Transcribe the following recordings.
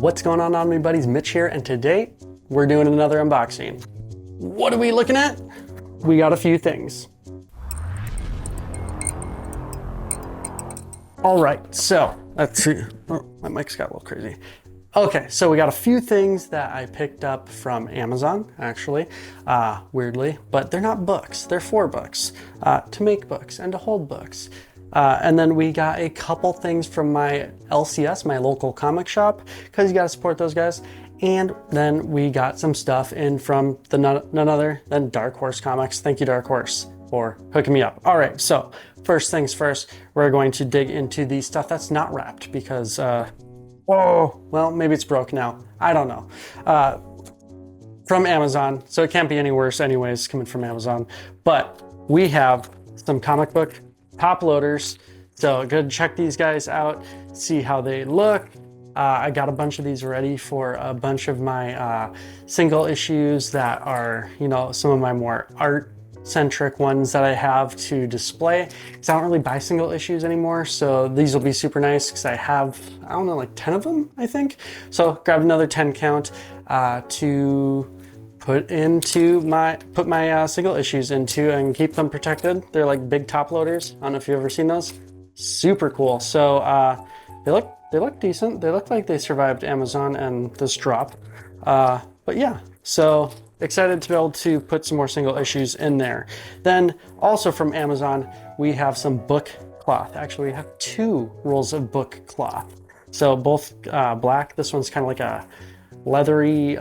What's going on, Omnibuddies? Mitch here, and today we're doing another unboxing. What are we looking at? We got a few things. All right, so let's see. Oh, my mic's got a little crazy. Okay, so we got a few things that I picked up from Amazon, actually, weirdly, but they're not books. They're for books, to make books and to hold books. And then we got a couple things from my LCS, my local comic shop, because you got to support those guys. And then we got some stuff in from the none other than Dark Horse Comics. Thank you, Dark Horse, for hooking me up. All right, so first things first, we're going to dig into the stuff that's not wrapped because, oh, well, maybe it's broke now. I don't know. From Amazon, so it can't be any worse anyways, coming from Amazon. But we have some comic book top loaders, so go check these guys out, see how they look. I got a bunch of these ready for a bunch of my single issues that are, you know, some of my more art-centric ones that I have to display, because I don't really buy single issues anymore, so these will be super nice because I have, I don't know, like 10 of them, I think. So grab another 10 count to put my single issues into and keep them protected. They're like big top loaders. I don't know if you've ever seen those. Super cool. So they look decent. They look like they survived Amazon and this drop. But yeah, so excited to be able to put some more single issues in there. Then also from Amazon, we have some book cloth. Actually, we have 2 rolls of book cloth. So both black. This one's kind of like a leathery,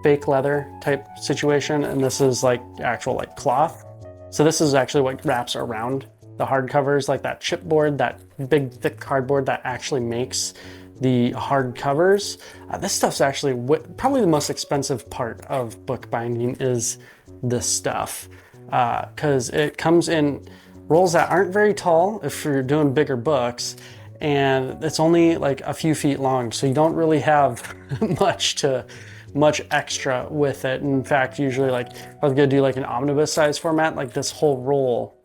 fake leather type situation, and this is like actual like cloth. So this is actually what wraps around the hardcovers, like that chipboard, that big thick cardboard that actually makes the hardcovers. This stuff's actually probably the most expensive part of book binding is this stuff, because it comes in rolls that aren't very tall if you're doing bigger books, and it's only like a few feet long, so you don't really have much extra with it. In fact, usually, like if I was gonna do like an omnibus size format, like this whole roll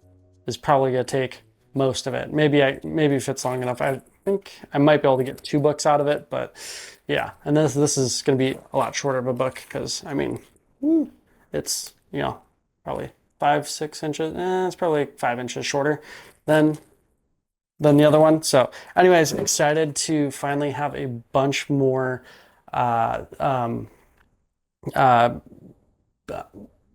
is probably gonna take most of it. Maybe if it's long enough, I think I might be able to get 2 books out of it, but yeah. And this is gonna be a lot shorter of a book because I mean, it's, you know, probably 5-6 inches. It's probably 5 inches shorter than the other one. So anyways, excited to finally have a bunch more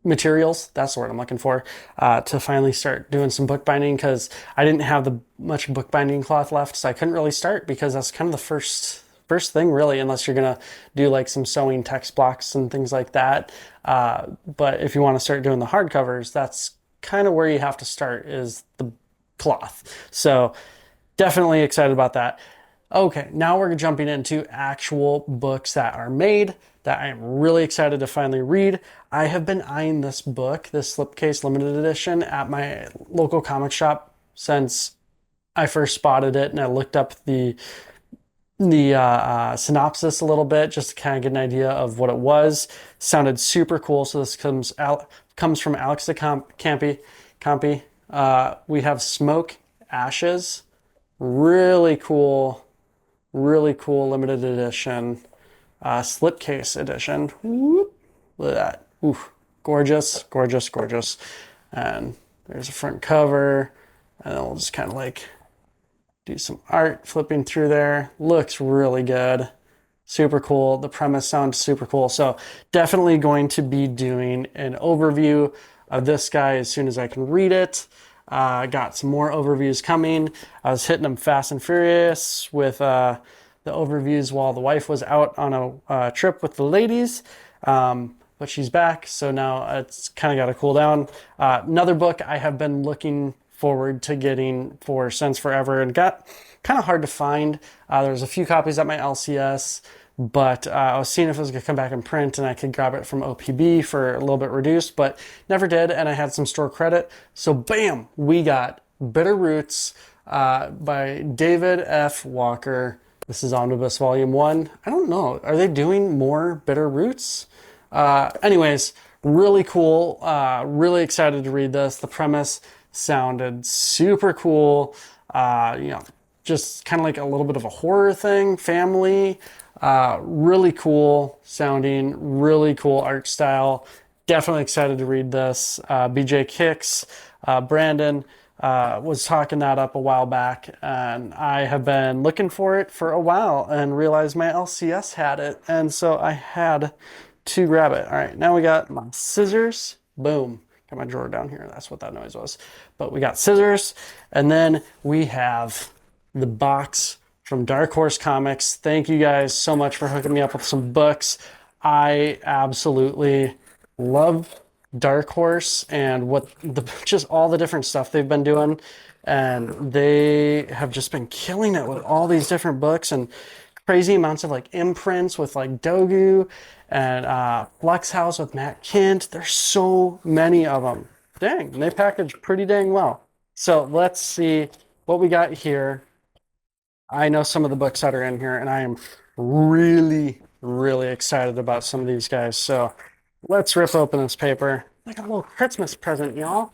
materials, that's the word I'm looking for, to finally start doing some bookbinding, because I didn't have much bookbinding cloth left, so I couldn't really start, because that's kind of the first thing really, unless you're gonna do like some sewing text blocks and things like that. But if you want to start doing the hardcovers, that's kind of where you have to start, is the cloth. So definitely excited about that. Okay, now we're jumping into actual books that are made that I am really excited to finally read. I have been eyeing this book, this slipcase limited edition, at my local comic shop since I first spotted it, and I looked up the synopsis a little bit just to kind of get an idea of what it was. Sounded super cool. So this comes from Alex Campy. We have Smoke Ashes. Really cool limited edition, slipcase edition. Whoop, look at that. Ooh, gorgeous. And there's a front cover, and then we'll just kind of like do some art flipping through there. Looks really good. Super cool. The premise sounds super cool. So definitely going to be doing an overview of this guy as soon as I can read it. Got some more overviews coming. I was hitting them fast and furious with the overviews while the wife was out on a trip with the ladies, but she's back, so now it's kind of got to cool down. Another book I have been looking forward to getting for since forever, and got kind of hard to find. There's a few copies at my LCS, but I was seeing if it was going to come back in print and I could grab it from OPB for a little bit reduced, but never did, and I had some store credit. So bam, we got Bitter Roots by David F. Walker. This is Omnibus Volume 1. I don't know, are they doing more Bitter Roots? Anyways, really cool. Really excited to read this. The premise sounded super cool. You know, just kind of like a little bit of a horror thing, family. Really cool sounding, really cool art style. Definitely excited to read this. BJ Kicks, Brandon was talking that up a while back, and I have been looking for it for a while and realized my LCS had it, and so I had to grab it. All right, now we got my scissors. Boom. Got my drawer down here. That's what that noise was. But we got scissors, and then we have the box from Dark Horse Comics. Thank you guys so much for hooking me up with some books. I absolutely love Dark Horse and what just all the different stuff they've been doing, and they have just been killing it with all these different books and crazy amounts of like imprints with like Dogu and Flux House with Matt Kint. There's so many of them. Dang, they package pretty dang well. So let's see what we got here. I know some of the books that are in here, and I am really, really excited about some of these guys. So let's rip open this paper. Like a little Christmas present, y'all.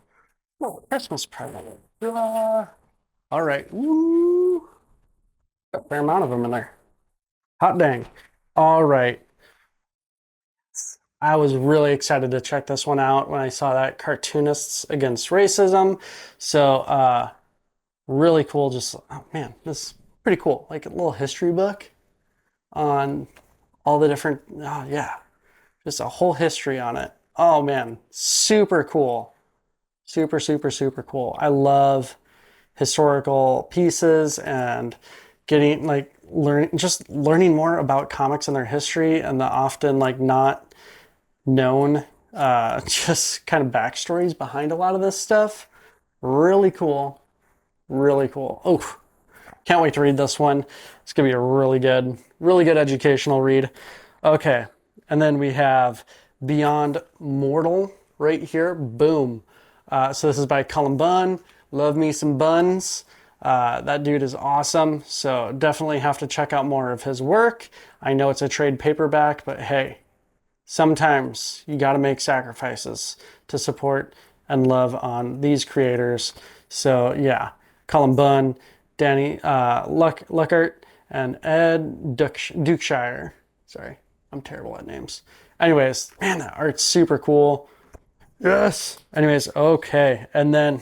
A little Christmas present. All right. Woo. A fair amount of them in there. Hot dang. All right. I was really excited to check this one out when I saw that Cartoonists Against Racism. So, really cool. Just, oh man, this is pretty cool. Like a little history book on all the different, oh yeah, just a whole history on it. Oh man, super cool. Super, super, super cool. I love historical pieces and getting like learning more about comics and their history and the often like not known just kind of backstories behind a lot of this stuff. Really cool. Really cool. Oh, can't wait to read this one. It's gonna be a really good educational read. Okay, and then we have Beyond Mortal right here. Boom. So this is by Cullen Bunn. Love me some buns. That dude is awesome. So definitely have to check out more of his work. I know it's a trade paperback, but hey, sometimes you got to make sacrifices to support and love on these creators. So yeah, Cullen Bunn, Danny Luckert, and Ed Dukeshire. Sorry, I'm terrible at names. Anyways, man, that art's super cool. Yes. Anyways, okay. And then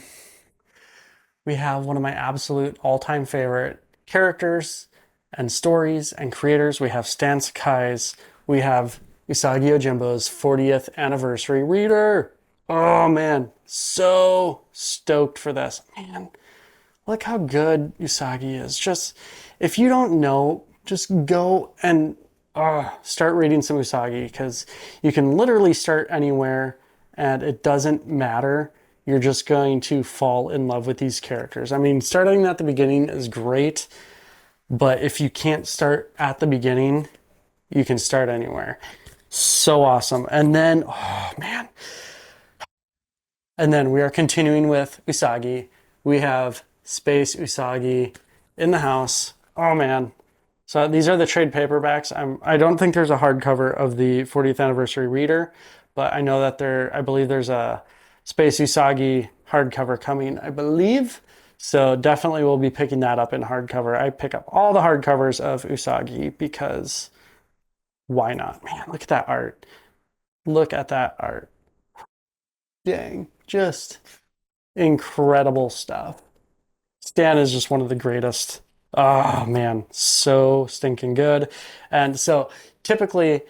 we have one of my absolute all-time favorite characters and stories and creators. We have Stan Sakai's. We have Usagi Yojimbo's 40th anniversary reader. Oh man, so stoked for this. Man, look how good Usagi is. Just, if you don't know, just go and start reading some Usagi, because you can literally start anywhere and it doesn't matter. You're just going to fall in love with these characters. I mean, starting at the beginning is great, but if you can't start at the beginning, you can start anywhere. So awesome. And then, oh man. And then we are continuing with Usagi. We have Space Usagi in the house. Oh man. So these are the trade paperbacks. I don't think there's a hardcover of the 40th anniversary reader, but I know that I believe there's a Space Usagi hardcover coming, I believe. So definitely we'll be picking that up in hardcover. I pick up all the hardcovers of Usagi because why not? Man, look at that art. Look at that art. Dang, just incredible stuff. Stan is just one of the greatest. Oh man, so stinking good. And so typically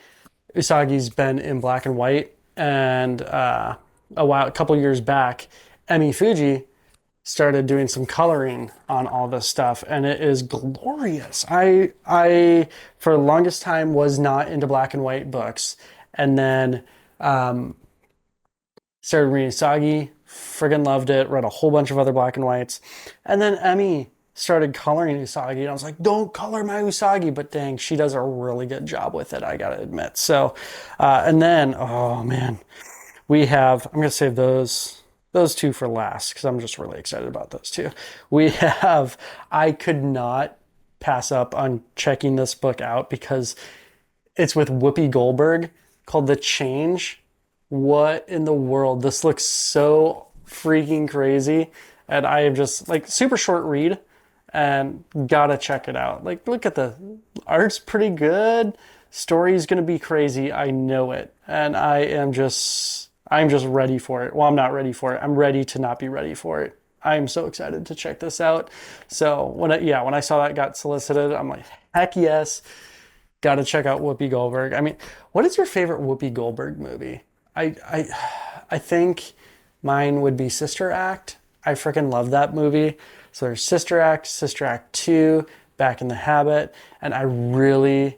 Usagi's been in black and white, and a couple years back, Emmy Fuji started doing some coloring on all this stuff, and it is glorious. I for the longest time was not into black and white books, and then started reading Usagi, friggin' loved it, read a whole bunch of other black and whites, and then Emmy started coloring Usagi, and I was like, don't color my Usagi, but dang, she does a really good job with it, I gotta admit. So, and then, oh man, we have, I'm gonna save those two for last, because I'm just really excited about those two. We have, I could not pass up on checking this book out, because it's with Whoopi Goldberg, called The Change. What in the world? This looks so freaking crazy. And I am just like, super short read. and gotta check it out. Like, look at the art's pretty good. Story's gonna be crazy. I know it, and I'm just ready for it. Well, I'm not ready for it. I'm ready to not be ready for it. I'm so excited to check this out. So when I saw that got solicited, I'm like, heck yes, gotta check out Whoopi Goldberg. I mean, what is your favorite Whoopi Goldberg movie? I think mine would be Sister Act. I freaking love that movie. So there's Sister Act 2, Back in the Habit, and I really,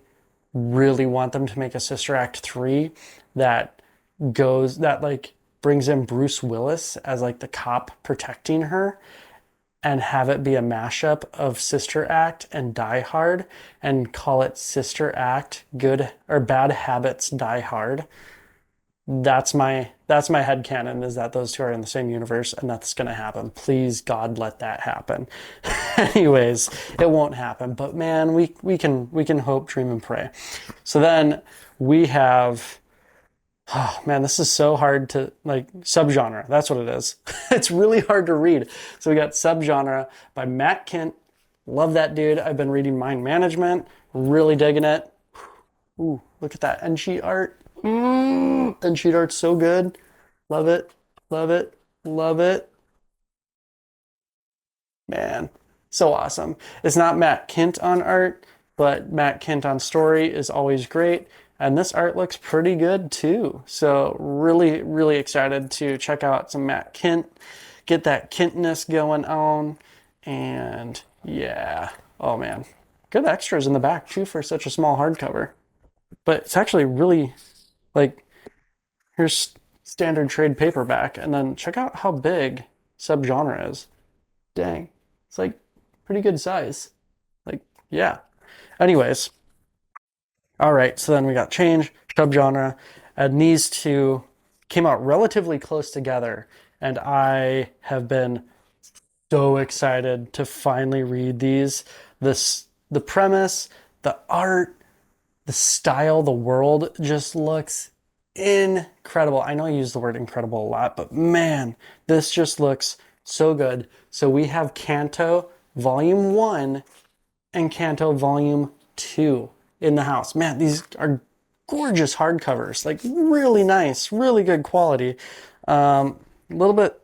really want them to make a Sister Act 3 that that like brings in Bruce Willis as like the cop protecting her, and have it be a mashup of Sister Act and Die Hard, and call it Sister Act Good or Bad Habits Die Hard. That's my headcanon, is that those two are in the same universe, and that's gonna happen. Please God, let that happen. Anyways, it won't happen, but man, we can hope, dream, and pray. So then we have, oh man, this is so hard to, like, subgenre. That's what it is. It's really hard to read. So we got Subgenre by Matt Kindt. Love that dude. I've been reading Mind Management. Really digging it. Ooh, look at that end sheet art. End sheet art's so good. Love it. Love it. Love it. Man, so awesome. It's not Matt Kindt on art, but Matt Kindt on story is always great. And this art looks pretty good too. So really, really excited to check out some Matt Kindt, get that Kindtness going on. And yeah, oh man, good extras in the back too for such a small hardcover. But it's actually really, like, here's standard trade paperback, and then check out how big Subgenre is. Dang, it's like pretty good size. Like, yeah. Anyways, all right, so then we got Change, Subgenre, and these two came out relatively close together, and I have been so excited to finally read these. The premise, the art, the style, the world just looks incredible. I know I use the word incredible a lot, but man, this just looks so good. So we have Kanto Volume 1 and Kanto Volume 2 in the house. Man, these are gorgeous hardcovers, like really nice, really good quality. A little bit,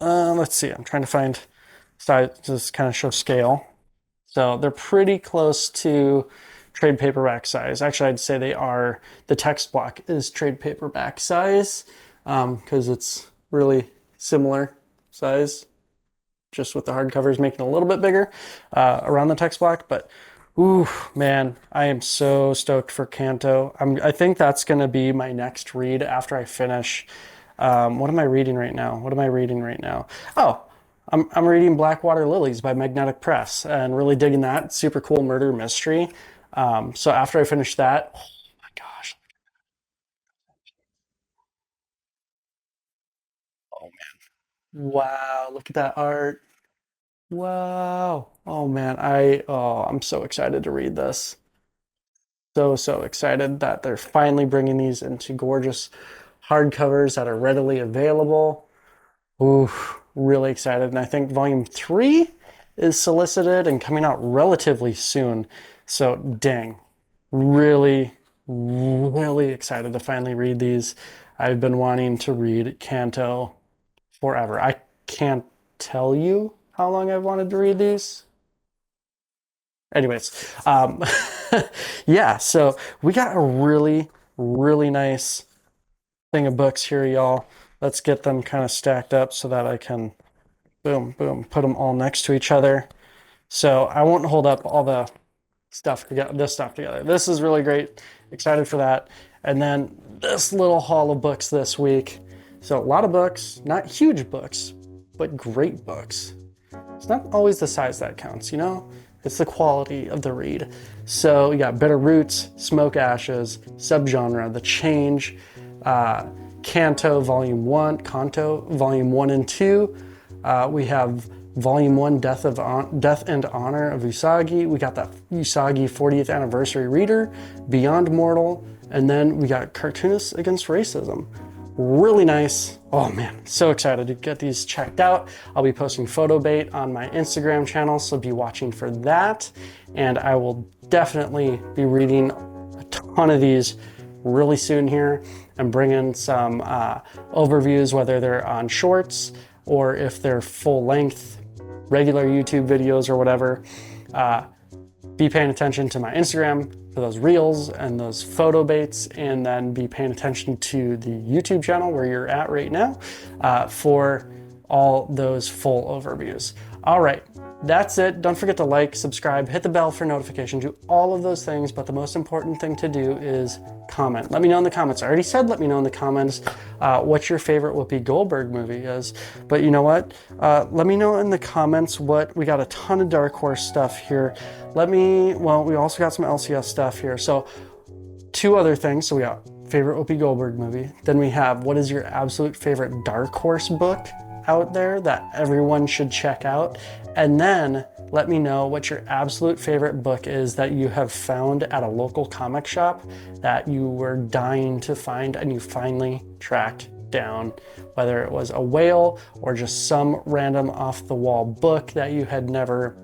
let's see, I'm trying to find size, just kind of show scale. So they're pretty close to trade paperback size. Actually, I'd say they are, the text block is trade paperback size, because it's really similar size, just with the hardcovers making it a little bit bigger around the text block. But ooh, man, I am so stoked for Kanto. I think that's going to be my next read after I finish. What am I reading right now? What am I reading right now? Oh, I'm reading Blackwater Lies by Magnetic Press, and really digging that. Super cool murder mystery. So after I finish that, oh my gosh. Oh man. Wow, look at that art. Wow. Oh man, I'm so excited to read this. So excited that they're finally bringing these into gorgeous hardcovers that are readily available. Ooh, really excited. And I think volume 3 is solicited and coming out relatively soon. So dang, really, really excited to finally read these. I've been wanting to read Kanto forever. I can't tell you how long I've wanted to read these. Anyways, yeah, so we got a really, really nice thing of books here, y'all. Let's get them kind of stacked up so that I can, boom, boom, put them all next to each other. So I won't hold up all the stuff together, this stuff together. This is really great. Excited for that. And then this little haul of books this week. So a lot of books, not huge books, but great books. It's not always the size that counts, you know? It's the quality of the read. So we got Bitter Roots, Smoke Ashes, Subgenre, The Change, Kanto Volume 1, Kanto Volume 1 and 2. We have Volume 1, Death and Honor of Usagi. We got that Usagi 40th Anniversary Reader, Beyond Mortal, and then we got Cartoonists Against Racism. really nice. Oh man, so excited to get these checked out. I'll be posting photo bait on my Instagram channel, so be watching for that. And I will definitely be reading a ton of these really soon here and bring in some overviews, whether they're on shorts or if they're full length, regular YouTube videos or whatever. Be paying attention to my Instagram for those reels and those photo baits, and then be paying attention to the YouTube channel where you're at right now for all those full overviews. All right, that's it. Don't forget to like, subscribe, hit the bell for notification, do all of those things, but the most important thing to do is comment. Let me know in the comments. I already said let me know in the comments what your favorite Whoopi Goldberg movie is, but you know what? Let me know in the comments what, we got a ton of Dark Horse stuff here. Well, we also got some LCS stuff here. So 2 other things. So we got favorite Whoopi Goldberg movie. Then we have what is your absolute favorite Dark Horse book out there that everyone should check out. And then let me know what your absolute favorite book is that you have found at a local comic shop that you were dying to find and you finally tracked down, whether it was a whale or just some random off the wall book that you had never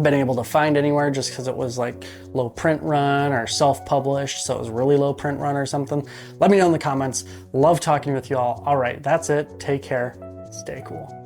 been able to find anywhere just because it was like low print run or self-published, so it was really low print run or something. Let me know in the comments. Love talking with y'all. All right, that's it. Take care. Stay cool.